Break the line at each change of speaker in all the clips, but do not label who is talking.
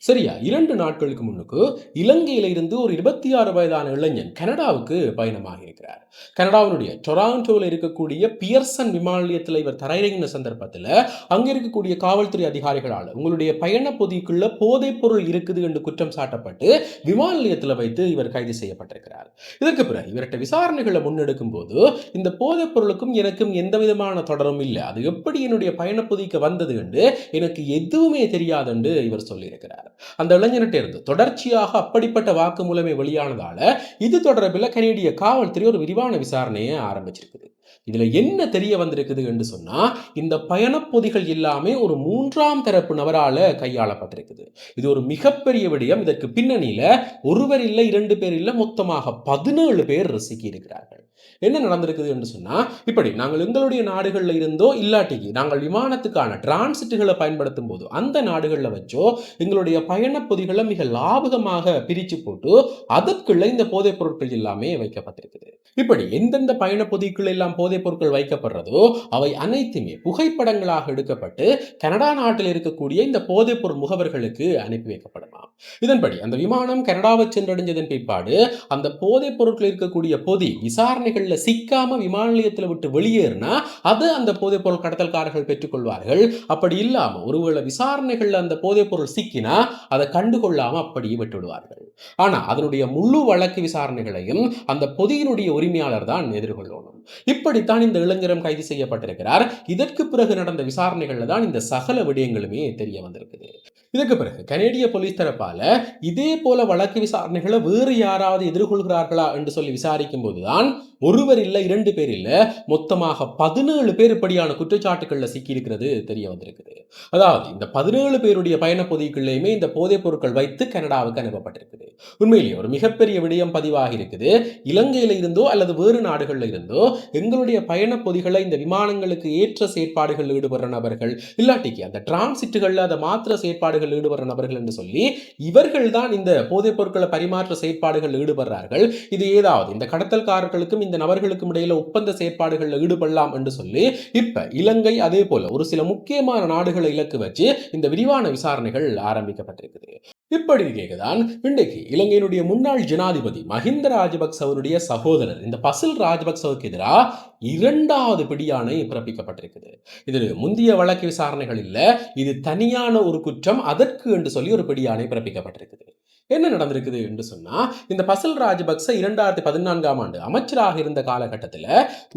சரியா 2 நாட்களுக்கு முன்னுக்கு இலங்கையில இருந்து ஒரு 26 வயதான இளைஞன் கனடாவுக்கு பயணமாக இருக்கிறார். கனடாவினுடைய டொராண்டோவில் இருக்கக்கூடிய பியர்சன் விமான நிலையத்தில் இவர் தரையிறங்கின சந்தர்ப்பத்தில் அங்க இருக்கக்கூடிய காவல்துறை அதிகாரிகளால் உங்களுடைய பயண பொதிக்குள்ள போதைப் பொருள் இருக்குது என்று குற்றம் சாட்டப்பட்டு விமான நிலையத்தில் வைத்து இவர் கைது செய்யப்பட்டிருக்கிறார். இதற்கு பிறகு இவர்கிட்ட விசாரணைகளை முன்னெடுக்கும் போது இந்த போதைப் பொருளுக்கும் எனக்கும் எந்த விதமான தொடரும் இல்லை, அது எப்படி என்னுடைய பயண பொதிக்கு வந்தது என்று எனக்கு எதுவுமே தெரியாது என்று இவர் சொல்லியிருக்கிறார். அந்த இளைஞர்கிட்ட இருந்து தொடர்ச்சியாக அப்படிப்பட்ட வாக்குமூலமே வெளியானதால இது தொடர்பில் கனேடிய காவல்துறை ஒரு விரிவான விசாரணையை ஆரம்பிச்சிருக்குது. இதுல என்ன தெரிய வந்திருக்குது என்று சொன்னா, இந்த பயணப்பொதிகள் எல்லாமே ஒரு 3ஆம் தரப்பு நபரால கையாளப்பட்டிருக்குது. இது ஒரு மிகப்பெரிய விடயம். இதற்கு பின்னணியில ஒருவர் இல்லை, 2 பேர் இல்லை, மொத்தமாக 17 பேர் சிக்கி இருக்கிறார்கள். என்ன நடந்திருக்குது என்று சொன்னா, இப்படி நாங்கள் எங்களுடைய நாடுகளில் இருந்தோ இல்லாட்டிக்கு நாங்கள் விமானத்துக்கான டிரான்சிட்டுகளை பயன்படுத்தும் போது அந்த நாடுகளில் வச்சோ எங்களுடைய பயணப்பொதிகளை மிக லாபகமாக பிரிச்சு போட்டு அதற்குள்ள இந்த போதைப் பொருட்கள் எல்லாமே வைக்கப்பட்டிருக்குது. இப்படி எந்தெந்த பயணப்பொதிக்குள் எல்லாம் போதைப் பொருட்கள் வைக்கப்படுறதோ அவை அனைத்துமே புகைப்படங்களாக எடுக்கப்பட்டு கனடா நாட்டில் இருக்கக்கூடிய இந்த போதைப் பொருள் முகவர்களுக்கு அனுப்பி வைக்கப்படலாம். இதன்படி அந்த விமானம் கனடாவை சென்றடைஞ்சதன் பிற்பாடு அந்த போதைப் பொருட்கள் இருக்கக்கூடிய பொதி விசாரணைகள்ல சிக்காம விமான நிலையத்தில் விட்டு வெளியேறினா அது அந்த போதைப் பொருள் கடத்தல்காரர்கள் பெற்றுக்கொள்வார்கள். அப்படி இல்லாம ஒருவேளை விசாரணைகள்ல அந்த போதைப் பொருள் சிக்கினா அதை கண்டுகொள்ளாம அப்படியே விட்டுவிடுவார்கள். ஆனா அதனுடைய முழு வழக்கு விசாரணைகளையும் அந்த பொதியினுடைய உரிமையாளர் தான் எதிர்கொள்ளணும். இப்படித்தான் இந்த இளைஞரும் கைது செய்யப்பட்டிருக்கிறார். இதற்கு பிறகு நடந்த விசாரணைகள்ல தான் இந்த சகல விடயங்களுமே தெரிய வந்திருக்குது. இதற்கு பிறகு கனேடிய போலீஸ் தரப்பால இதே போல வழக்கு விசாரணைகளை வேறு யாராவது எதிர்கொள்கிறார்களா என்று சொல்லி விசாரிக்கும் போதுதான் ஒருவர் இல்லை, 2 பேர் இல்லை, மொத்தமாக 17 பேர் இப்படியான குற்றச்சாட்டுகள்ல சிக்கி இருக்கிறது தெரிய வந்திருக்குது. அதாவது இந்த 17 பேருடைய பயண பொதிக்குள்ளேயுமே இந்த போதைப் பொருட்கள் வைத்து கனடாவுக்கு அனுப்பப்பட்டிருக்குது. உண்மையிலேயே ஒரு மிகப்பெரிய விடயம் பதிவாகி இருக்குது. இலங்கையில இருந்தோ அல்லது வேறு நாடுகளில் இருந்தோ எங்களுடைய பயண பொதிகளை இந்த விமானங்களுக்கு ஏற்ற செயற்பாடுகள் ஈடுபடுற நபர்கள் இல்லாட்டிக்கு அந்த டிரான்சிட்டுகள்ல அதை மாத்திர செயற்பாடுகள் ஈடுபடுற நபர்கள் என்று சொல்லி இவர்கள் தான் இந்த போதைப் பொருட்களை பரிமாற்ற செயற்பாடுகள் ஈடுபடுறார்கள். இது ஏதாவது இந்த கடத்தல்காரர்களுக்கும் இந்த நபர்களுக்கும் இடையில ஒப்பந்த செயற்பாடுகளில் ஈடுபடலாம் என்று சொல்லி இப்ப இலங்கை அதே போல ஒரு சில முக்கியமான நாடுகளை இலக்கு வச்சு இந்த விரிவான விசாரணைகள் ஆரம்பிக்கப்பட்டிருக்குது. இப்படி கேட்குதான் இன்றைக்கு இலங்கையினுடைய முன்னாள் ஜனாதிபதி மஹிந்த ராஜபக்ச அவருடைய சகோதரர் இந்த பசில் ராஜபக்சவுக்கு எதிராக 2வது பிடியாணை பிறப்பிக்கப்பட்டிருக்குது. இது முந்தைய வழக்கு விசாரணைகள் இல்ல, இது தனியான ஒரு குற்றம், அதற்கு என்று சொல்லி ஒரு பிடியாணை பிறப்பிக்கப்பட்டிருக்குது. என்ன நடந்திருக்குது என்று சொன்னா, இந்த பசில் ராஜபக்ச 2014ஆம் ஆண்டு அமைச்சராக இருந்த காலகட்டத்தில்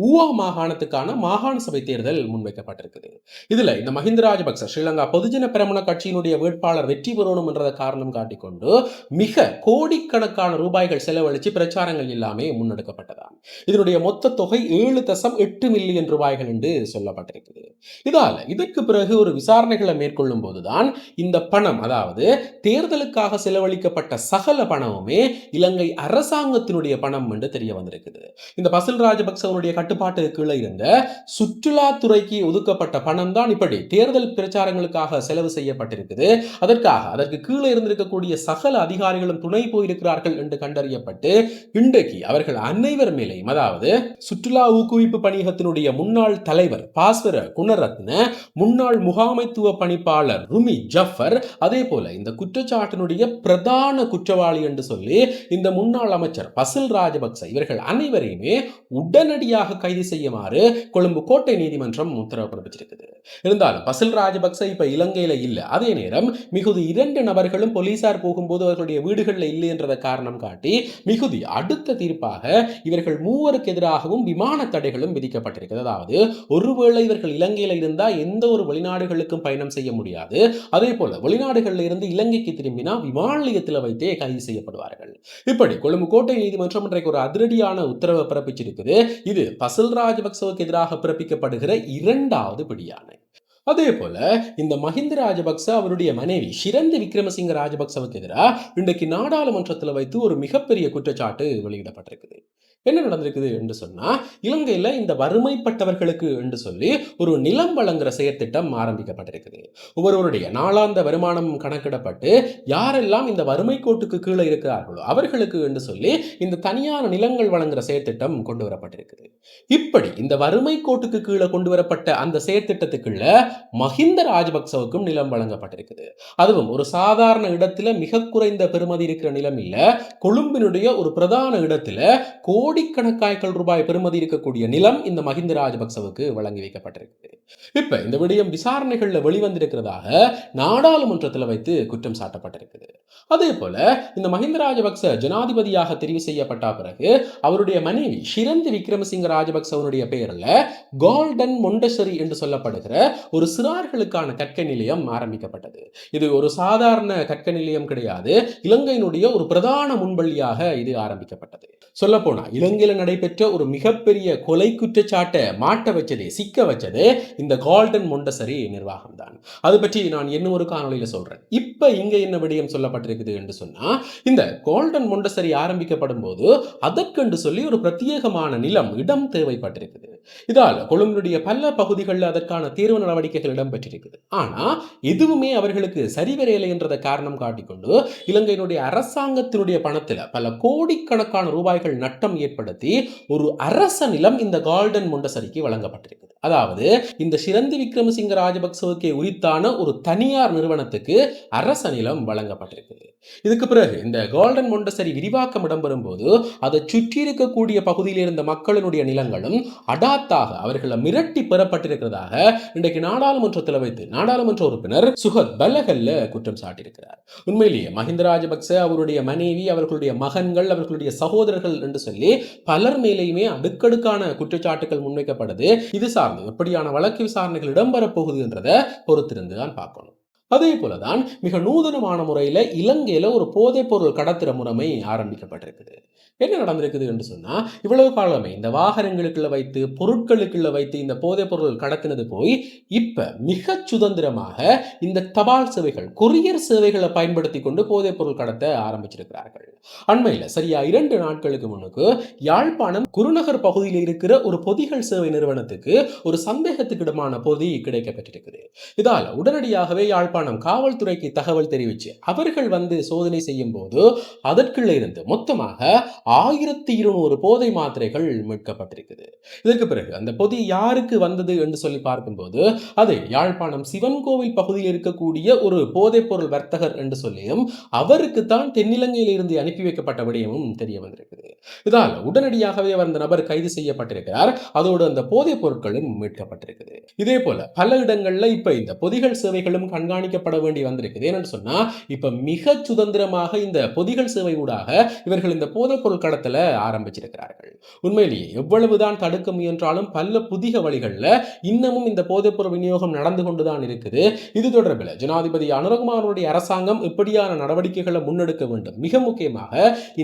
ஊவா மாகாணத்துக்கான மாகாண சபை தேர்தல் முன்வைக்கப்பட்டிருக்குது. இதுல இந்த மஹிந்த ராஜபக்ச ஸ்ரீலங்கா பொதுஜன பெரமுன கட்சியினுடைய வேட்பாளர் வெற்றி பெறணும் என்றதை காரணம் காட்டிக்கொண்டு மிக கோடிக்கணக்கான ரூபாய்கள் செலவழித்து பிரச்சாரங்கள் எல்லாமே முன்னெடுக்கப்பட்டதாம். இதனுடைய மொத்த தொகை 7.8 மில்லியன் ரூபாய்கள் என்று சொல்லப்பட்டிருக்குது. இதற்கு பிறகு ஒரு விசாரணைகளை மேற்கொள்ளும் போதுதான் இந்த பணம், அதாவது தேர்தலுக்காக செலவழிக்கப்பட்ட சகல பணமுமே இலங்கை அரசாங்கத்தினுடைய பணம் என்று தெரிய வந்திருக்குது. இந்த பசில் ராஜபக்சவனுடைய கட்டுப்பாட்டுக்கு கீழே இருந்த சுற்றுலாத்துறைக்கு ஒதுக்கப்பட்ட பணம் தான் இப்படி தேர்தல் பிரச்சாரங்களுக்காக செலவு செய்யப்பட்டிருக்குது. அதற்கு கீழே இருந்திருக்கக்கூடிய சகல அதிகாரிகளும் துணை போயிருக்கிறார்கள் என்று கண்டறியப்பட்டு இன்றைக்கு அவர்கள் அனைவர் மேலேயும், அதாவது சுற்றுலா ஊக்குவிப்பு பணியகத்தினுடைய முன்னாள் தலைவர் பாஸ்வர குணரத்ன, முன்னாள் முகாமைத்துவ பணிப்பாளர் ருமி ஜஃபர், அதே போல இந்த குற்றச்சாட்டினுடைய பிரதான குற்றவாளி என்று சொல்லி இந்த முன்னாள் அமைச்சர் பசில் ராஜபக்ச இவர்கள் அனைவரையுமே உடனடியாக கைது செய்யுமாறு கொழும்பு கோட்டை நீதிமன்றம் உத்தரவு பிறப்பிச்சிருக்குது. இருந்தாலும் பசில் ராஜபக்ச இப்ப இலங்கையில இல்ல. அதே நேரம் மிகுதி 2 நபர்களும் போலீசார் போகும்போது அவர்களுடைய வீடுகளில் இல்லை என்றதை காரணம் காட்டி மிகுதி அடுத்த தீர்ப்பாக இவர்கள் 3 எதிராகவும் விமான தடைகளும் விதிக்கப்பட்டிருக்கிறது. அதாவது ஒருவேளை இவர்கள் இலங்கையில இருந்தா எந்த ஒரு வெளிநாடுகளுக்கும் பயணம் செய்ய முடியாது. அதே போல வெளிநாடுகளில் இருந்து இலங்கைக்கு திரும்பினா விமான நிலையத்தில் வைத்தே கைது செய்யப்படுவார்கள். இப்படி கொழும்பு கோட்டை நீதிமன்றம் இன்றைக்கு ஒரு அதிரடியான உத்தரவை பிறப்பிச்சிருக்குது. இது பசில் ராஜபக்சவுக்கு எதிராக பிறப்பிக்கப்படுகிற 2வது பிடியாணை. அதே போல இந்த மஹிந்த ராஜபக்ச அவருடைய மனைவி ஷிரந்தி விக்ரமசிங்க ராஜபக்சவுக்கு எதிராக இன்றைக்கு நாடாளுமன்றத்தில் வைத்து ஒரு மிகப்பெரிய குற்றச்சாட்டு வெளியிடப்பட்டிருக்குது. என்ன நடந்திருக்குது என்று சொன்னா, இலங்கையில இந்த வறுமைப்பட்டவர்களுக்கு என்று சொல்லி ஒரு நிலம் வழங்குற செயற்திட்டம் ஆரம்பிக்கப்பட்டிருக்குது. ஒவ்வொருவருடைய நாளாந்த வருமானம் கணக்கிடப்பட்டு, யாரெல்லாம் இந்த வறுமை கோட்டுக்கு கீழ இருக்கிறார்களோ, அவர்களுக்கு என்று சொல்லி இந்த தனியான நிலங்கள் வழங்குற செயற்திட்டம் கொண்டு வரப்பட்டிருக்குது. இப்படி இந்த வறுமை கோட்டுக்கு கீழ கொண்டு வரப்பட்ட அந்த செயற்திட்டத்துக்குள்ள மஹிந்த ராஜபக்சவுக்கும் நிலம் வழங்கப்பட்டிருக்குது. அதுவும் ஒரு சாதாரண இடத்துல மிக குறைந்த பெறுமதி இருக்கிற நிலம் இல்ல, கொழும்பினுடைய ஒரு பிரதான இடத்துல கோடிக்கணக்காய்கள் ரூபாய் பெறுமதி இருக்கக்கூடிய நிலம் இந்த மஹிந்த ராஜபக்சவுக்கு வழங்கி வைக்கப்பட்டிருக்கு. இப்ப இந்த விடயம் விசாரணைகள்ல வெளிவந்திருக்கிறதாக நாடாளுமன்றத்தில் வைத்து குற்றம் சாட்டப்பட்டிருக்குது. அதே போல இந்த மஹிந்த ராஜபக்ச ஜனாதிபதியாக தெரிவு செய்யப்பட்ட பிறகு அவருடைய மனைவி ஷிரந்தி விக்ரமசிங்க ராஜபக்சவனுடைய பெயர்ல கோல்டன் மொண்டசரி என்று சொல்லப்படுகிற ஒரு சிறார்களுக்கான கற்கை நிலையம் ஆரம்பிக்கப்பட்டது. இது ஒரு சாதாரண கற்கை நிலையம் கிடையாது, இலங்கையினுடைய ஒரு பிரதான முன்பள்ளியாக இது ஆரம்பிக்கப்பட்டது. சொல்ல போனா இலங்கையில நடைபெற்ற ஒரு மிகப்பெரிய கொலை குற்றச்சாட்டை மாட்ட வச்சதே, சிக்க வச்சதே இந்த கோல்டன் மொண்டசரி நிர்வாகம் தான். அது பற்றி நான் இன்னும் ஒரு காணொலியில சொல்றேன். இப்ப இங்க என்ன விடயம் சொல்லப்பட்டிருக்குது என்று சொன்னா, இந்த கோல்டன் மொண்டசரி ஆரம்பிக்கப்படும் போது அதற்கென்று சொல்லி ஒரு பிரத்யேகமான நிலம், இடம் தேவைப்பட்டிருக்குது. இதால் கொழும்பினுடைய பல பகுதிகளில் அதற்கான தீர்வு நடவடிக்கைகள் இடம்பெற்றிருக்குது. ஆனா எதுவுமே அவர்களுக்கு சரிவரையில்லை என்றதை காரணம் காட்டிக்கொண்டு இலங்கையினுடைய அரசாங்கத்தினுடைய பணத்தில் பல கோடிக்கணக்கான ரூபாய்கள் நட்டம் ஏற்படுத்தி ஒரு அரச நிலம் இந்த கோல்டன் மொண்டசரிக்கு வழங்கப்பட்டிருக்குது. அதாவது இந்த ஷிரந்தி விக்ரமசிங்க ராஜபக்சவுக்கு உரித்தான ஒரு தனியார் நிறுவனத்துக்கு அரச நிலம் வழங்கப்பட்டிருக்குது. இதுக்கு பிறகு இந்த கோல்டன் மொண்டசரி விரிவாக்கம் இடம்பெறும் போது அதை சுற்றி இருக்கக்கூடிய பகுதியில் இருந்த மக்களினுடைய நிலங்களும் அடாத்தாக அவர்களை மிரட்டி பெறப்பட்டிருக்கிறதாக இன்றைக்கு நாடாளுமன்றத்தில் வைத்து நாடாளுமன்ற உறுப்பினர் சுகத் பலகல்ல குற்றம் சாட்டியிருக்கிறார். உண்மையிலேயே மஹிந்த ராஜபக்ச, அவருடைய மனைவி, அவர்களுடைய மகன்கள், அவர்களுடைய சகோதரர்கள் என்று சொல்லி பலர் மேலேயுமே அடுக்கடுக்கான குற்றச்சாட்டுகள் முன்வைக்கப்படுது. இது சார்ந்து எப்படியான வழக்கு விசாரணைகள் இடம்பெறப் போகுது என்றதை பொறுத்திருந்து தான் பார்க்கணும். அதே போலதான் மிக நூதனமான முறையில் இலங்கையில ஒரு போதைப் பொருள் கடத்துற முறைமை ஆரம்பிக்கப்பட்டிருக்குது. என்ன நடந்திருக்குது என்று சொன்னா, இவ்வளவு காலமே இந்த வாகனங்களுக்குள்ள வைத்து பொருட்களுக்குள்ள வைத்து இந்த போதைப் பொருள் கடத்தினது போய் இப்ப மிக சுதந்திரமாக இந்த தபால் சேவைகள், கொரியர் சேவைகளை பயன்படுத்தி கொண்டு போதைப் பொருள் கடத்த ஆரம்பிச்சிருக்கிறார்கள். அண்மையில் சரியா 2 நாட்களுக்கு முன்னுக்கு யாழ்ப்பாணம் குருநகர் பகுதியில் இருக்கிற ஒரு பொதிகள் சேவை நிறுவனத்துக்கு ஒரு சந்தேகத்துக்கிடமான பொதி கிடைக்கப்பட்டிருக்குது. இதால் உடனடியாகவே யாழ்ப்பாணம் காவல்துறைக்கு தகவல் தெரிவித்து அவர்கள் வந்து சோதனை செய்யும் போது அதற்குள்ள இருந்து மொத்தமாக 1200 போதை மாத்திரைகள் மீட்கப்பட்டிருக்குது. இதற்கு பிறகு அந்த பொதி யாருக்கு வந்தது என்று சொல்லி பார்க்கும்போது அது யாழ்ப்பாணம் சிவன் கோவில் பகுதியில் இருக்கக்கூடிய ஒரு போதைப் பொருள் வர்த்தகர் என்று சொல்லியும் அவருக்கு தான் தென்னிலங்கையில் இருந்து அனுப்பி வைக்கப்பட்ட விடயமும் தெரிய வந்திருக்குது. இதால் உடனடியாகவே அந்த நபர் கைது செய்யப்பட்டிருக்கிறார். அதோடு அந்த போதைப் பொருட்களும் மீட்கப்பட்டிருக்குது. இதே போல பல இடங்கள்ல இப்ப இந்த பொதிகள் சேவைகளும் கண்காணிக்கப்பட வேண்டி வந்திருக்குது. ஏன்னு சொன்னா இப்ப மிக சுதந்திரமாக இந்த பொதிகள் சேவை ஊடாக இவர்கள் இந்த போதைப் பொருள் கடத்தல ஆரம்பிச்சிருக்கிறார்கள். உண்மையிலேயே எவ்வளவுதான் தடுக்க முயன்றாலும் பல புதிய வழிகளில் இன்னமும் இந்த போதைப் பொருள் விநியோகம் நடந்து கொண்டுதான் இருக்குது. இது தொடர்பில் ஜனாதிபதி அனுரகுமாரனுடைய அரசாங்கம் இப்படியான நடவடிக்கைகளை முன்னெடுக்க வேண்டும். மிக முக்கியமாக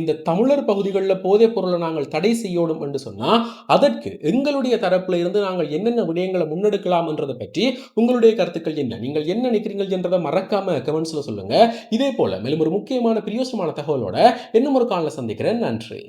இந்த தமிழர் பகுதிகளில் போதைப் பொருளை நாங்கள் தடை செய்யணும் என்று சொன்னா அதற்கு எங்களுடைய தரப்புல இருந்து நாங்கள் என்னென்ன விடயங்களை முன்னெடுக்கலாம் என்றதை பற்றி உங்களுடைய கருத்துக்கள் என்ன, நீங்கள் என்ன நினைக்கிறீர்கள் என்றதை மறக்காம கமெண்ட்ஸ்ல சொல்லுங்க. இதே போல மேலும் ஒரு முக்கியமான பிரியோசமான தகவலோட இன்னும் ஒரு காலைல சந்திக்கிறேன். நன்றி.